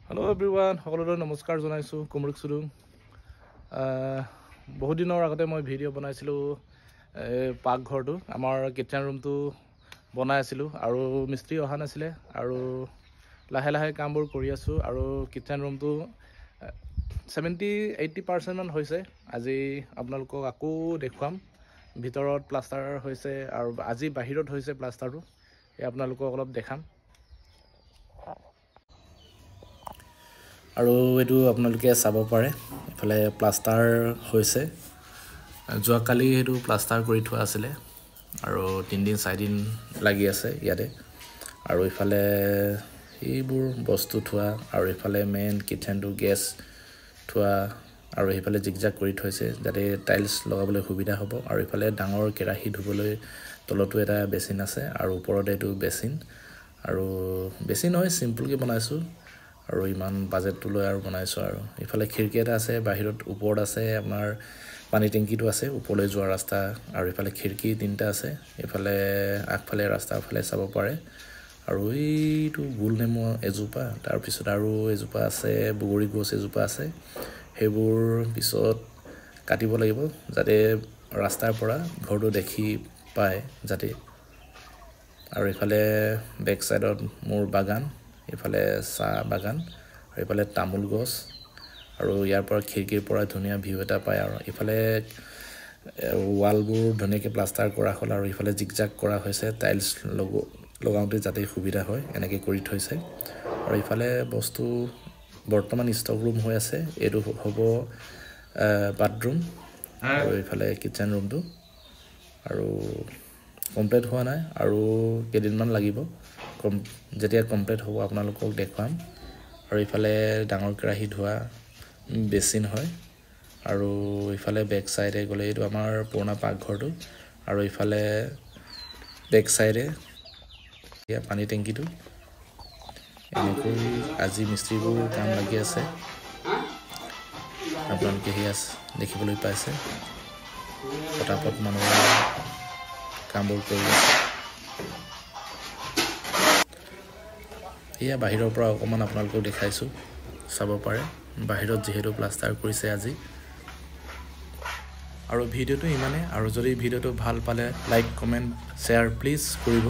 Hello everyone, সকলোলৈ নমস্কাৰ জনাইছো কুমৰুক সুৰুং বহুত দিনৰ আগতে মই ভিডিঅ' বনাইছিলো পাকঘৰটো আমাৰ কিচেন ৰুমটো বনাই আছিলো আৰু মিস্ত্ৰী অহা নাছিলে আৰু লাহে লাহে কামবোৰ কৰি আছো আৰু কিচেন ৰুমটো 70-80% মান হৈছে আজি আপোনালোকক আকৌ দেখুৱাম ভিতৰত প্লাষ্টাৰ হৈছে আৰু আজি বাহিৰত হৈছে প্লাষ্টাৰটো আপোনালোকক অলপ দেখাম আৰু এটো আপোনালোকে চাব পাৰে এফালে প্লাষ্টাৰ হৈছে যোৱা কালি এটো প্লাষ্টাৰ কৰি থোৱা আছিল আৰু 3 দিন 4 দিন লাগি আছে ইয়াতে আৰু ইফালে এইবোৰ বস্তু থোৱা আৰু ইফালে মেইন কিচেনটো গেছ থোৱা আৰু ইফালে জিগজাগ কৰি থৈছে যাতে টাইলছ লগাবলৈ সুবিধা হ'ব আৰু ইফালে ডাঙৰ কেৰাহী ধুবলৈ তলতো এটা বেচিন আছে আৰু ওপৰত এটো বেচিন আৰু বেচিন হয় সিম্পল কে বনাইছো আৰু ইমান বাজেটটো লৈ আৰু বনাইছো আৰু ইফালে খিৰকি এটা আছে বাহিৰত ওপৰত আছে আপোনাৰ পানী টেংকিটো আছে ওপৰলৈ যোৱা ৰাস্তা আৰু ইফালে খিৰকি তিনটা আছে ইফালে আগফালে ৰাস্তাৰ ফালে চাব পাৰে আৰু এইটো গুলনেমু এজোপা তাৰ পিছত আৰু এজোপা আছে বগৰী গছ এজোপা আছে হেবোৰ পিছত কাটিব লাগিব যাতে ৰাস্তাৰ পৰা ঘৰটো দেখি পায় যাতে আৰু ইফালে বেক সাইডত মোৰ বাগান ইফালে সা বাগান আৰু ইফালে তামুল গছ আৰু ইয়াৰ পৰা খিৰকিৰ পৰা ধুনিয়া ভিউ এটা পায় আৰু ইফালে ওয়ালবোৰ ধুনিয়াকে প্লাষ্টাৰ কৰা হ'ল আৰু ইফালে জিগজাগ কৰা হৈছে টাইলছ লগাওঁতে যাতে সুবিধা হয় এনেকৈ কৰি থৈছে আৰু ইফালে বস্তু বৰ্তমান ষ্টক ৰুম হৈ আছে এটো হ'ব বাথৰুম আৰু ইফালে কিচেন ৰুমটো আৰু কমপ্লিট হোৱা নাই আৰু কেদিনমান লাগিব যেতিয়া কমপ্লিট হ'ব আপোনালোকক দেখুৱাম আৰু ইফালে ডাঙৰ কেৰাহী ধোৱা বেচিন হয় আৰু ইফালে বেক সাইডে গলে এটো আমাৰ পুৰণা পাকঘৰটো আৰু ইফালে বেক সাইডে ইয়া পানী টেংকিটো এনেকৈ আজি মিস্ত্ৰীবোৰ কাম লাগি আছে আপোনালোকে হিয়াস দেখিবলৈ পাইছে পটাপট মানুহ কামবোৰ কৰি আছে ইয়া বাহিৰৰ পৰা অকমান আপোনালোকক দেখাইছো চাব পাৰে বাহিৰত যেহেতু প্লাষ্টাৰ কৰিছে আজি আৰু ভিডিঅ'টো ইমানে আৰু যদি ভিডিঅ'টো ভাল পালে লাইক কমেন্ট শেয়াৰ প্লিজ কৰিব